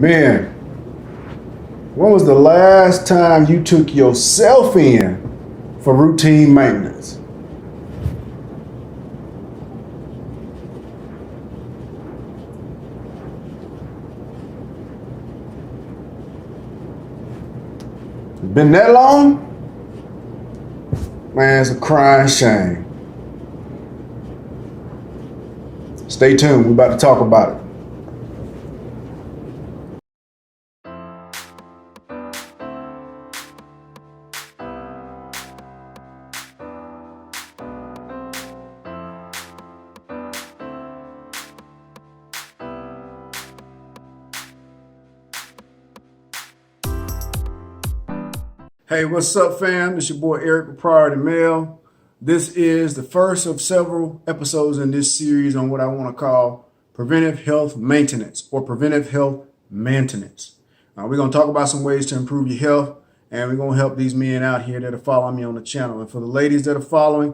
Man, when was the last time you took yourself in for routine maintenance? Been that long? Man, it's a crying shame. Stay tuned. We're about to talk about it. Hey, what's up, fam? It's your boy Eric with Pryority. This is the first of several episodes in this series on what I want to call preventive health maintenance or preventive health maintenance. We're going to talk about some ways to improve your health, and we're going to help these men out here that are following me on the channel. And for the ladies that are following,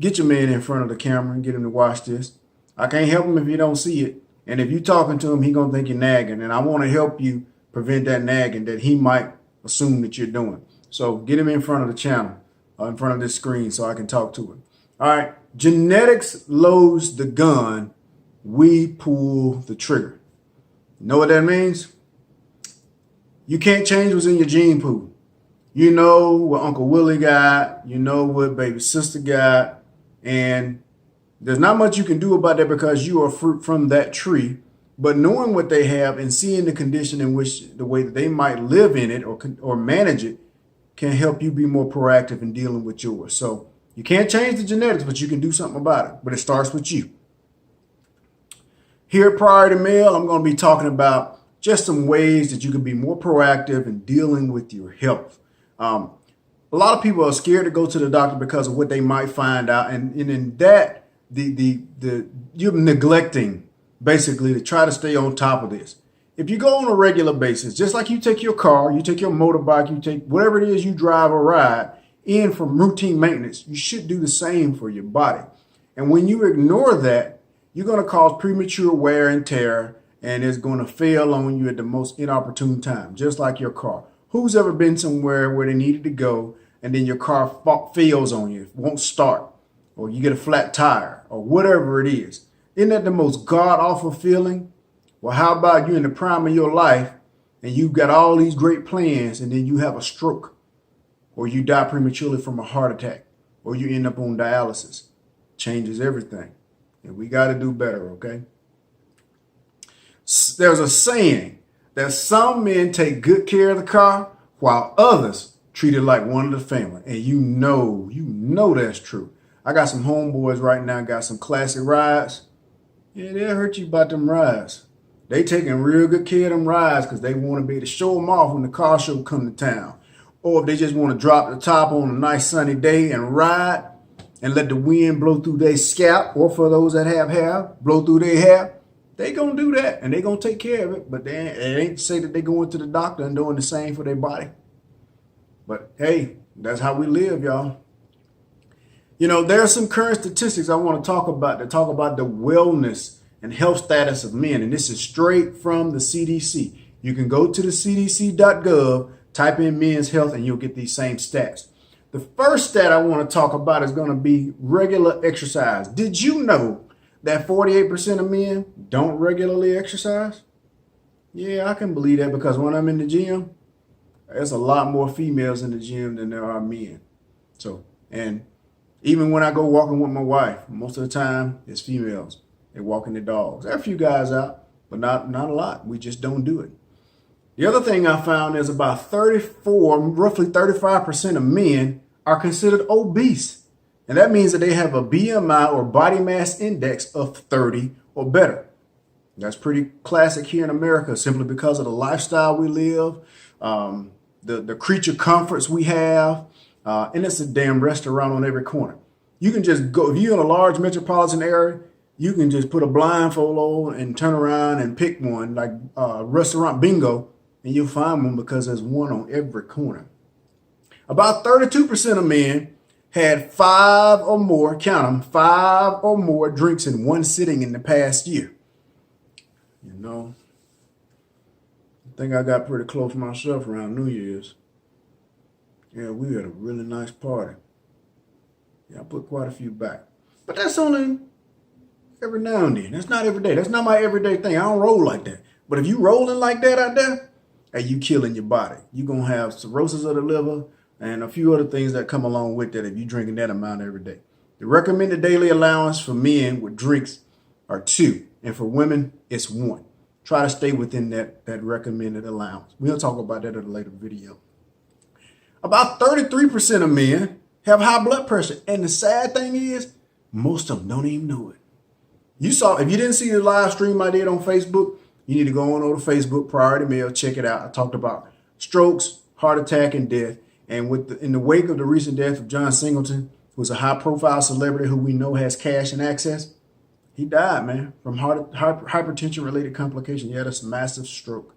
get your man in front of the camera and get him to watch this. I can't help him if you don't see it. And if you're talking to him, he's going to think you're nagging. And I want to help you prevent that nagging that he might assume that you're doing. So get him in front of the channel, in front of this screen so I can talk to him. All right. Genetics loads the gun. We pull the trigger. You know what that means? You can't change what's in your gene pool. You know what Uncle Willie got. You know what baby sister got. And there's not much you can do about that because you are fruit from that tree. But knowing what they have and seeing the condition in which the way that they might live in it or manage it can help you be more proactive in dealing with yours. So you can't change the genetics, but you can do something about it. But it starts with you. Here at Pryority Male, I'm going to be talking about just some ways that you can be more proactive in dealing with your health. A lot of people are scared to go to the doctor because of what they might find out. And in that, you're neglecting basically to try to stay on top of this. If you go on a regular basis, just like you take your car, you take your motorbike, you take whatever it is you drive or ride in from routine maintenance, you should do the same for your body. And when you ignore that, you're going to cause premature wear and tear, and it's going to fail on you at the most inopportune time, just like your car. Who's ever been somewhere where they needed to go and then your car fails on you, won't start, or you get a flat tire, or whatever it is? Isn't that the most god-awful feeling? Well, how about you in the prime of your life and you've got all these great plans and then you have a stroke or you die prematurely from a heart attack or you end up on dialysis? Changes everything. And we got to do better, okay? There's a saying that some men take good care of the car while others treat it like one of the family. And you know that's true. I got some homeboys right now, got some classic rides. Yeah, they'll hurt you about them rides. They taking real good care of them rides because they want to be able to show them off when the car show come to town. Or if they just want to drop the top on a nice sunny day and ride and let the wind blow through their scalp, or for those that have hair, blow through their hair, they going to do that and they going to take care of it. But it ain't to say that they going to the doctor and doing the same for their body. But hey, that's how we live, y'all. You know, there are some current statistics I want to talk about that talk about the wellness and health status of men. And this is straight from the CDC. You can go to the cdc.gov, type in men's health, and you'll get these same stats. The first stat I want to talk about is going to be regular exercise. Did you know that 48% of men don't regularly exercise? Yeah, I can believe that because when I'm in the gym, there's a lot more females in the gym than there are men. So, and even when I go walking with my wife, most of the time it's females. They're walking the dogs. There are a few guys out, but not a lot. We just don't do it. The other thing I found is about roughly 35% of men are considered obese. And that means that they have a BMI or body mass index of 30 or better. That's pretty classic here in America simply because of the lifestyle we live, the creature comforts we have, and it's a damn restaurant on every corner. You can just go, if you're in a large metropolitan area, you can just put a blindfold on and turn around and pick one like restaurant bingo, and you'll find one because there's one on every corner. About 32% of men had 5 or more, count them, 5 or more drinks in one sitting in the past year. You know, think I got pretty close myself around New Year's. Yeah, we had a really nice party. Yeah, I put quite a few back. But that's only every now and then. That's not every day. That's not my everyday thing. I don't roll like that. But if you rolling like that out there, hey, you killing your body. You're going to have cirrhosis of the liver and a few other things that come along with that if you're drinking that amount every day. The recommended daily allowance for men with drinks are 2. And for women, it's 1. Try to stay within that recommended allowance. We'll talk about that in a later video. About 33% of men have high blood pressure. And the sad thing is, most of them don't even know it. If you didn't see the live stream I did on Facebook, you need to go on over to Facebook, Pryority Mail, check it out. I talked about strokes, heart attack, and death. And in the wake of the recent death of John Singleton, who was a high-profile celebrity who we know has cash and access, he died, man, from hypertension-related complications. He had a massive stroke.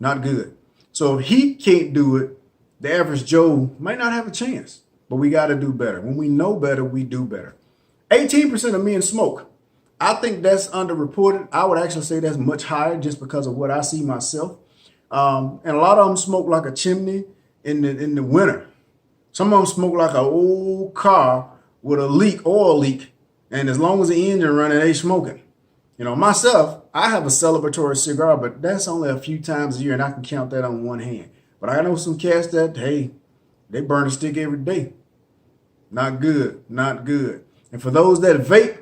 Not good. So if he can't do it, the average Joe might not have a chance. But we got to do better. When we know better, we do better. 18% of men smoke. I think that's underreported. I would actually say that's much higher just because of what I see myself. And a lot of them smoke like a chimney in the winter. Some of them smoke like an old car with a oil leak. And as long as the engine running, they smoking. You know, myself, I have a celebratory cigar, but that's only a few times a year, and I can count that on one hand. But I know some cats that, hey, they burn a stick every day. Not good, not good. And for those that vape,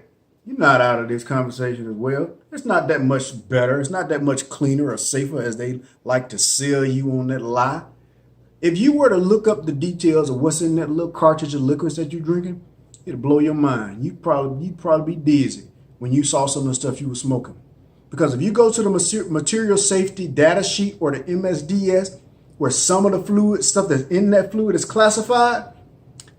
you're not out of this conversation as well. It's not that much better. It's not that much cleaner or safer as they like to sell you on that lie. If you were to look up the details of what's in that little cartridge of liquids that you're drinking, it'll blow your mind. You'd probably be dizzy when you saw some of the stuff you were smoking. Because if you go to the material safety data sheet or the MSDS, where some of the fluid, stuff that's in that fluid is classified,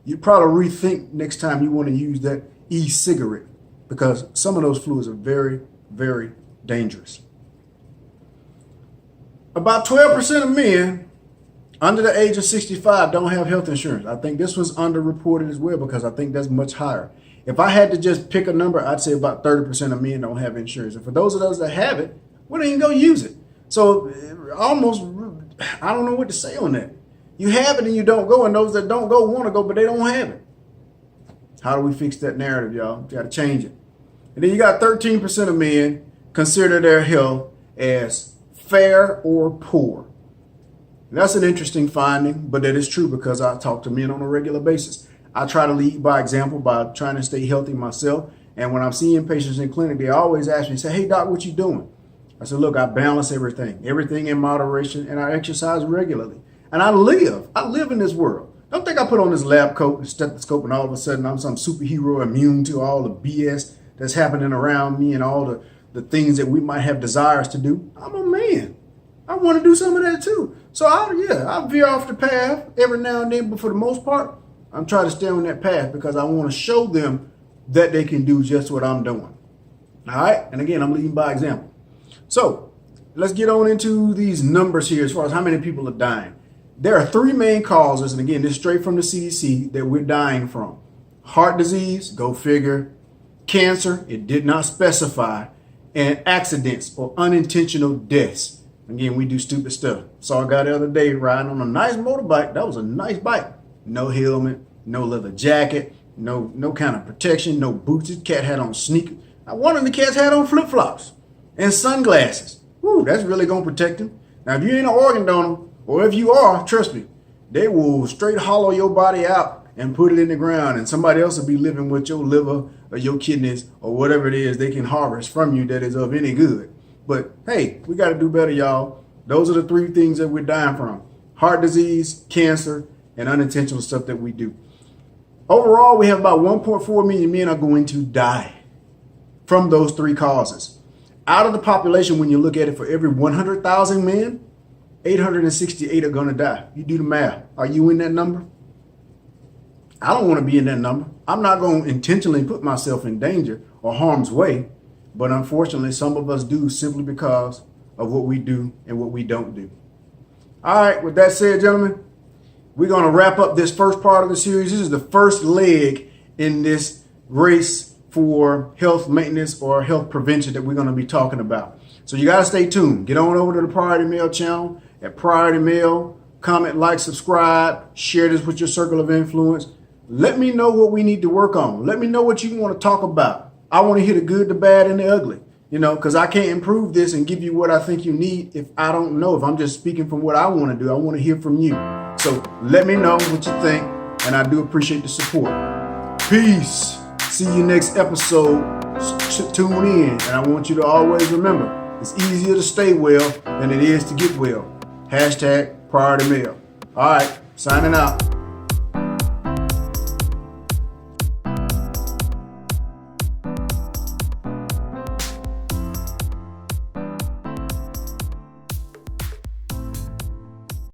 you'd probably rethink next time you want to use that e-cigarette, because some of those fluids are very, very dangerous. About 12% of men under the age of 65 don't have health insurance. I think this was underreported as well because I think that's much higher. If I had to just pick a number, I'd say about 30% of men don't have insurance. And for those of us that have it, we don't even go use it. So almost, I don't know what to say on that. You have it and you don't go, and those that don't go want to go, but they don't have it. How do we fix that narrative, y'all? We got to change it. And then you got 13% of men consider their health as fair or poor. That's an interesting finding, but that is true because I talk to men on a regular basis. I try to lead by example by trying to stay healthy myself. And when I'm seeing patients in clinic, they always ask me, say, hey, doc, what you doing? I said, look, I balance everything in moderation, and I exercise regularly. And I live in this world. Don't think I put on this lab coat and stethoscope and all of a sudden I'm some superhero immune to all the BS that's happening around me and all the things that we might have desires to do. I'm a man. I want to do some of that too. So I veer off the path every now and then, but for the most part, I'm trying to stay on that path because I want to show them that they can do just what I'm doing. All right. And again, I'm leading by example. So let's get on into these numbers here as far as how many people are dying. There are 3 main causes, and again, this is straight from the CDC, that we're dying from. Heart disease, go figure. Cancer, it did not specify. And accidents or unintentional deaths. Again, we do stupid stuff. Saw a guy the other day riding on a nice motorbike. That was a nice bike. No helmet, no leather jacket, no kind of protection, no boots. His cat had on sneakers. One of the cats had on flip-flops and sunglasses. Woo, that's really going to protect him. Now, if you ain't an organ donor, or if you are, trust me, they will straight hollow your body out and put it in the ground, and somebody else will be living with your liver or your kidneys or whatever it is they can harvest from you that is of any good. But hey, we got to do better, y'all. Those are the 3 things that we're dying from: heart disease, cancer, and unintentional stuff that we do. Overall, we have about 1.4 million men are going to die from those 3 causes. Out of the population, when you look at it, for every 100,000 men, 868 are going to die. You do the math. Are you in that number? I don't want to be in that number. I'm not going to intentionally put myself in danger or harm's way. But unfortunately, some of us do simply because of what we do and what we don't do. All right. With that said, gentlemen, we're going to wrap up this first part of the series. This is the first leg in this race for health maintenance or health prevention that we're going to be talking about. So you got to stay tuned. Get on over to the Priority Mail channel at Priority Mail. Comment, like, subscribe, share this with your circle of influence. Let me know what we need to work on. Let me know what you want to talk about. I want to hear the good, the bad, and the ugly, because I can't improve this and give you what I think you need if I don't know. If I'm just speaking from what I want to do, I want to hear from you. So let me know what you think, and I do appreciate the support. Peace. See you next episode. Tune in, and I want you to always remember, it's easier to stay well than it is to get well. #Priority Mail. All right, signing out.